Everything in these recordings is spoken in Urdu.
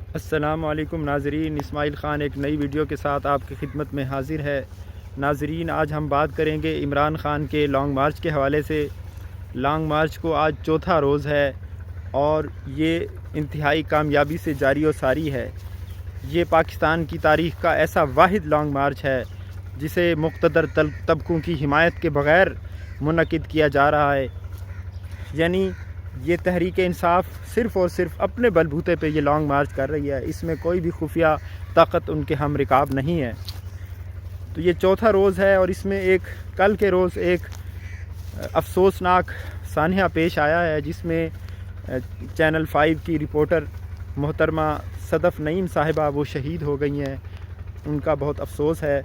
السلام علیکم ناظرین، اسماعیل خان ایک نئی ویڈیو کے ساتھ آپ کی خدمت میں حاضر ہے۔ ناظرین، آج ہم بات کریں گے عمران خان کے لانگ مارچ کے حوالے سے۔ لانگ مارچ کو آج چوتھا روز ہے اور یہ انتہائی کامیابی سے جاری و ساری ہے۔ یہ پاکستان کی تاریخ کا ایسا واحد لانگ مارچ ہے جسے مقتدر طبقوں کی حمایت کے بغیر منعقد کیا جا رہا ہے۔ یعنی یہ تحریک انصاف صرف اور صرف اپنے بلبوتے پہ یہ لانگ مارچ کر رہی ہے، اس میں کوئی بھی خفیہ طاقت ان کے ہم رکاب نہیں ہے۔ تو یہ چوتھا روز ہے اور اس میں کل کے روز ایک افسوسناک سانحہ پیش آیا ہے جس میں چینل 5 کی رپورٹر محترمہ صدف نعیم صاحبہ وہ شہید ہو گئی ہیں۔ ان کا بہت افسوس ہے،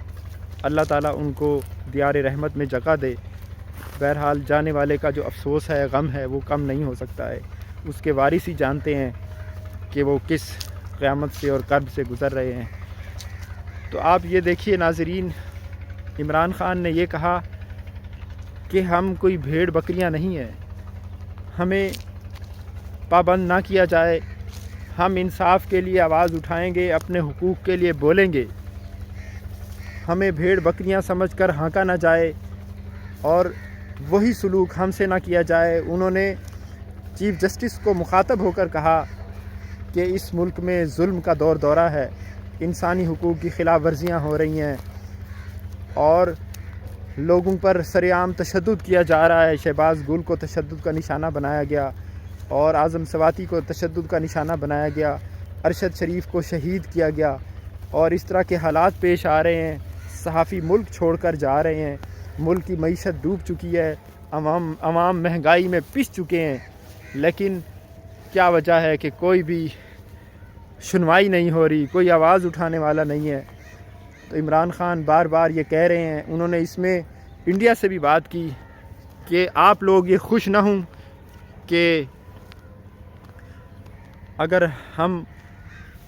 اللہ تعالیٰ ان کو دیار رحمت میں جگہ دے۔ بہرحال جانے والے کا جو افسوس ہے، غم ہے، وہ کم نہیں ہو سکتا ہے۔ اس کے وارث ہی جانتے ہیں کہ وہ کس قیامت سے اور کرب سے گزر رہے ہیں۔ تو آپ یہ دیکھیے ناظرین، عمران خان نے یہ کہا کہ ہم کوئی بھیڑ بکریاں نہیں ہیں، ہمیں پابند نہ کیا جائے، ہم انصاف کے لیے آواز اٹھائیں گے، اپنے حقوق کے لیے بولیں گے، ہمیں بھیڑ بکریاں سمجھ کر ہانکا نہ جائے اور وہی سلوک ہم سے نہ کیا جائے۔ انہوں نے چیف جسٹس کو مخاطب ہو کر کہا کہ اس ملک میں ظلم کا دور دورہ ہے، انسانی حقوق کی خلاف ورزیاں ہو رہی ہیں اور لوگوں پر سرعام تشدد کیا جا رہا ہے۔ شہباز گل کو تشدد کا نشانہ بنایا گیا اور اعظم سواتی کو تشدد کا نشانہ بنایا گیا، ارشد شریف کو شہید کیا گیا اور اس طرح کے حالات پیش آ رہے ہیں۔ صحافی ملک چھوڑ کر جا رہے ہیں، ملک کی معیشت ڈوب چکی ہے، عوام مہنگائی میں پس چکے ہیں، لیکن کیا وجہ ہے کہ کوئی بھی سنوائی نہیں ہو رہی، کوئی آواز اٹھانے والا نہیں ہے۔ تو عمران خان بار بار یہ کہہ رہے ہیں، انہوں نے اس میں انڈیا سے بھی بات کی کہ آپ لوگ یہ خوش نہ ہوں کہ اگر ہم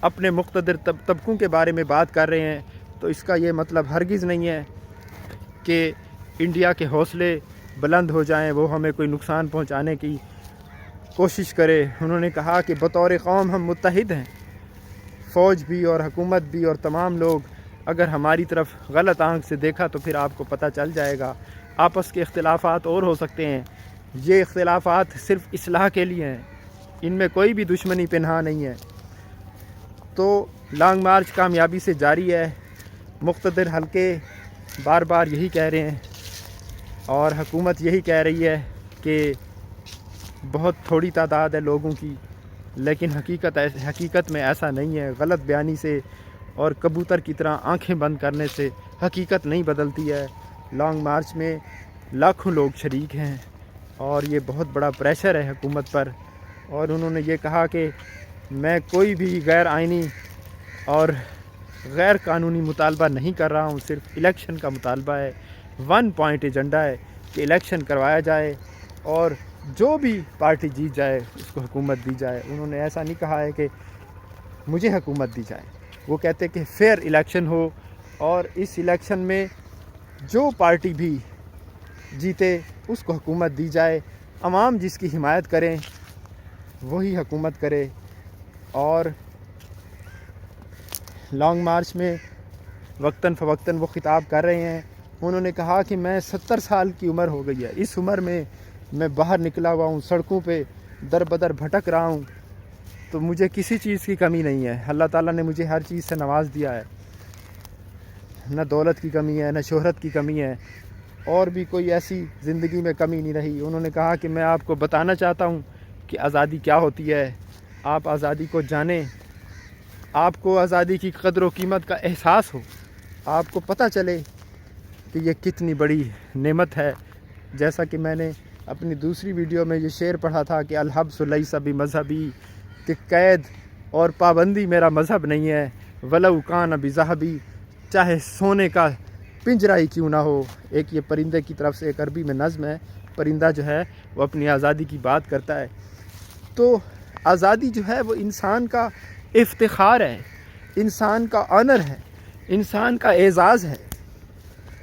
اپنے مقتدر طبقوں کے بارے میں بات کر رہے ہیں تو اس کا یہ مطلب ہرگز نہیں ہے کہ انڈیا کے حوصلے بلند ہو جائیں، وہ ہمیں کوئی نقصان پہنچانے کی کوشش کرے۔ انہوں نے کہا کہ بطور قوم ہم متحد ہیں، فوج بھی اور حکومت بھی اور تمام لوگ۔ اگر ہماری طرف غلط آنکھ سے دیکھا تو پھر آپ کو پتہ چل جائے گا۔ آپس کے اختلافات اور ہو سکتے ہیں، یہ اختلافات صرف اصلاح کے لیے ہیں، ان میں کوئی بھی دشمنی پنہاں نہیں ہے۔ تو لانگ مارچ کامیابی سے جاری ہے، مقتدر حلقے بار بار یہی کہہ رہے ہیں اور حکومت یہی کہہ رہی ہے کہ بہت تھوڑی تعداد ہے لوگوں کی، لیکن حقیقت میں ایسا نہیں ہے۔ غلط بیانی سے اور کبوتر کی طرح آنکھیں بند کرنے سے حقیقت نہیں بدلتی ہے۔ لانگ مارچ میں لاکھوں لوگ شریک ہیں اور یہ بہت بڑا پریشر ہے حکومت پر۔ اور انہوں نے یہ کہا کہ میں کوئی بھی غیر آئینی اور غیر قانونی مطالبہ نہیں کر رہا ہوں، صرف الیکشن کا مطالبہ ہے، 1 پوائنٹ ایجنڈا ہے کہ الیکشن کروایا جائے اور جو بھی پارٹی جیت جائے اس کو حکومت دی جائے۔ انہوں نے ایسا نہیں کہا ہے کہ مجھے حکومت دی جائے، وہ کہتے کہ فیئر الیکشن ہو اور اس الیکشن میں جو پارٹی بھی جیتے اس کو حکومت دی جائے، عوام جس کی حمایت کریں وہی حکومت کرے۔ اور لانگ مارچ میں وقتاً فوقتاً وہ خطاب کر رہے ہیں۔ انہوں نے کہا کہ میں 70 سال کی عمر ہو گئی ہے، اس عمر میں باہر نکلا ہوا ہوں، سڑکوں پہ در بدر بھٹک رہا ہوں، تو مجھے کسی چیز کی کمی نہیں ہے۔ اللہ تعالیٰ نے مجھے ہر چیز سے نواز دیا ہے، نہ دولت کی کمی ہے، نہ شہرت کی کمی ہے، اور بھی کوئی ایسی زندگی میں کمی نہیں رہی۔ انہوں نے کہا کہ میں آپ کو بتانا چاہتا ہوں کہ آزادی کیا ہوتی ہے، آپ آزادی کو جانیں، آپ کو آزادی کی قدر و قیمت کا احساس ہو، آپ کو پتہ چلے کہ یہ کتنی بڑی نعمت ہے۔ جیسا کہ میں نے اپنی دوسری ویڈیو میں یہ شعر پڑھا تھا کہ الحبس لیس بمذہبی، کہ قید اور پابندی میرا مذہب نہیں ہے، ولو کان بذہبی، چاہے سونے کا پنجرہ ہی کیوں نہ ہو۔ ایک یہ پرندے کی طرف سے ایک عربی میں نظم ہے، پرندہ جو ہے وہ اپنی آزادی کی بات کرتا ہے۔ تو آزادی جو ہے وہ انسان کا افتخار ہے، انسان کا آنر ہے، انسان کا اعزاز ہے،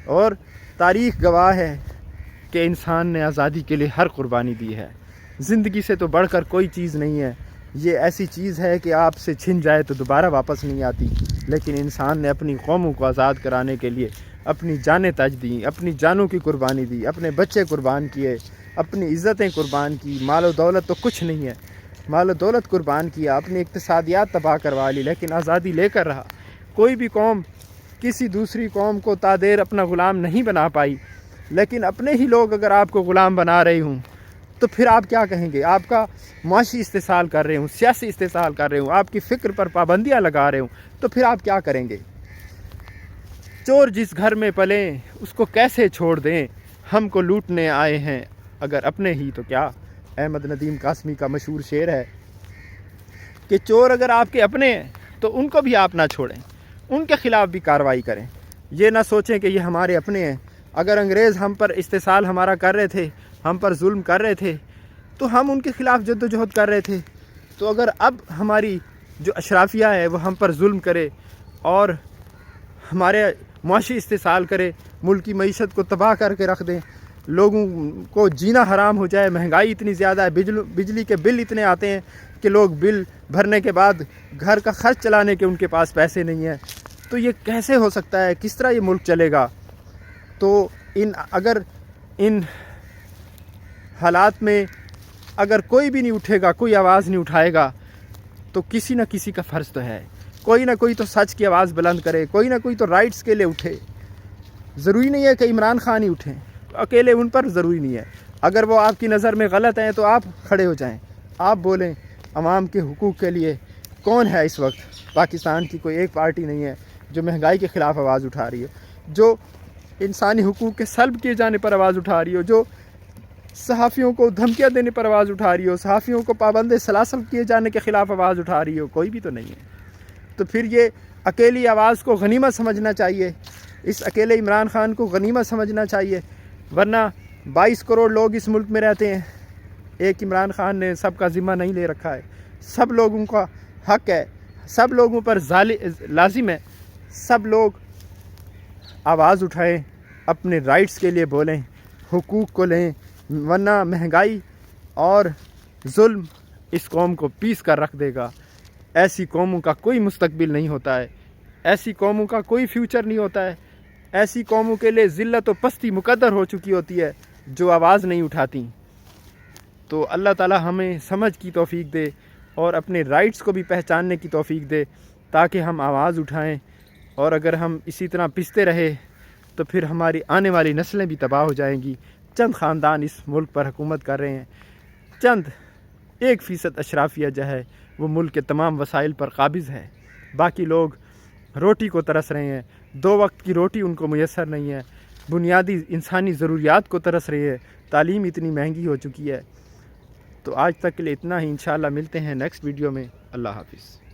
اور تاریخ گواہ ہے کہ انسان نے آزادی کے لیے ہر قربانی دی ہے۔ زندگی سے تو بڑھ کر کوئی چیز نہیں ہے۔ یہ ایسی چیز ہے کہ آپ سے چھن جائے تو دوبارہ واپس نہیں آتی، لیکن انسان نے اپنی قوموں کو آزاد کرانے کے لیے اپنی جانیں تج دیں، اپنی جانوں کی قربانی دی، اپنے بچے قربان کیے، اپنی عزتیں قربان کی، مال و دولت تو کچھ نہیں ہے، مال و دولت قربان کیا، اپنی اقتصادیات تباہ کروا لی، لیکن آزادی لے کر رہا۔ کوئی بھی قوم کسی دوسری قوم کو تادیر اپنا غلام نہیں بنا پائی، لیکن اپنے ہی لوگ اگر آپ کو غلام بنا رہے ہوں تو پھر آپ کیا کہیں گے؟ آپ کا معاشی استحصال کر رہے ہوں، سیاسی استحصال کر رہے ہوں، آپ کی فکر پر پابندیاں لگا رہے ہوں، تو پھر آپ کیا کریں گے؟ چور جس گھر میں پلیں اس کو کیسے چھوڑ دیں، ہم کو لوٹنے آئے ہیں اگر اپنے ہی تو کیا۔ احمد ندیم قاسمی کا مشہور شعر ہے کہ چور اگر آپ کے اپنے ہیں تو ان کو بھی آپ نہ چھوڑیں، ان کے خلاف بھی کارروائی کریں۔ یہ نہ سوچیں کہ یہ ہمارے اپنے ہیں۔ اگر انگریز ہم پر استحصال ہمارا کر رہے تھے، ہم پر ظلم کر رہے تھے، تو ہم ان کے خلاف جد و جہد کر رہے تھے۔ تو اگر اب ہماری جو اشرافیہ ہے وہ ہم پر ظلم کرے اور ہمارے معاشی استحصال کرے، ملک کی معیشت کو تباہ کر کے رکھ دیں، لوگوں کو جینا حرام ہو جائے، مہنگائی اتنی زیادہ ہے، بجلی کے بل اتنے آتے ہیں کہ لوگ بل بھرنے کے بعد گھر کا خرچ چلانے کے ان کے پاس پیسے نہیں ہیں، تو یہ کیسے ہو سکتا ہے؟ کس طرح یہ ملک چلے گا؟ تو اگر ان حالات میں اگر کوئی بھی نہیں اٹھے گا، کوئی آواز نہیں اٹھائے گا، تو کسی نہ کسی کا فرض تو ہے، کوئی نہ کوئی تو سچ کی آواز بلند کرے، کوئی نہ کوئی تو رائٹس کے لیے اٹھے۔ ضروری نہیں ہے کہ عمران خان ہی اٹھیں، اکیلے ان پر ضروری نہیں ہے۔ اگر وہ آپ کی نظر میں غلط ہیں تو آپ کھڑے ہو جائیں، آپ بولیں عوام کے حقوق کے لیے۔ کون ہے اس وقت؟ پاکستان کی کوئی ایک پارٹی نہیں ہے جو مہنگائی کے خلاف آواز اٹھا رہی ہے، جو انسانی حقوق کے سلب کیے جانے پر آواز اٹھا رہی ہو، جو صحافیوں کو دھمکیاں دینے پر آواز اٹھا رہی ہو، صحافیوں کو پابند سلاسل کیے جانے کے خلاف آواز اٹھا رہی ہو، کوئی بھی تو نہیں ہے۔ تو پھر یہ اکیلی آواز کو غنیمت سمجھنا چاہیے، اس اکیلے عمران خان کو غنیمت سمجھنا چاہیے، ورنہ 22 کروڑ لوگ اس ملک میں رہتے ہیں، ایک عمران خان نے سب کا ذمہ نہیں لے رکھا ہے، سب لوگوں کا حق ہے، سب لوگوں پر لازم ہے، سب لوگ آواز اٹھائیں، اپنے رائٹس کے لیے بولیں، حقوق کو لیں، ورنہ مہنگائی اور ظلم اس قوم کو پیس کر رکھ دے گا۔ ایسی قوموں کا کوئی مستقبل نہیں ہوتا ہے، ایسی قوموں کا کوئی فیوچر نہیں ہوتا ہے، ایسی قوموں کے لیے ذلت و پستی مقدر ہو چکی ہوتی ہے جو آواز نہیں اٹھاتی۔ تو اللہ تعالی ہمیں سمجھ کی توفیق دے اور اپنے رائٹس کو بھی پہچاننے کی توفیق دے تاکہ ہم آواز اٹھائیں، اور اگر ہم اسی طرح پستے رہے تو پھر ہماری آنے والی نسلیں بھی تباہ ہو جائیں گی۔ چند خاندان اس ملک پر حکومت کر رہے ہیں، چند 1% اشرافیہ جو ہے وہ ملک کے تمام وسائل پر قابض ہے، باقی لوگ روٹی کو ترس رہے ہیں، 2 وقت کی روٹی ان کو میسر نہیں ہے، بنیادی انسانی ضروریات کو ترس رہے ہیں، تعلیم اتنی مہنگی ہو چکی ہے۔ تو آج تک کے لیے اتنا ہی، انشاءاللہ ملتے ہیں نیکسٹ ویڈیو میں۔ اللہ حافظ۔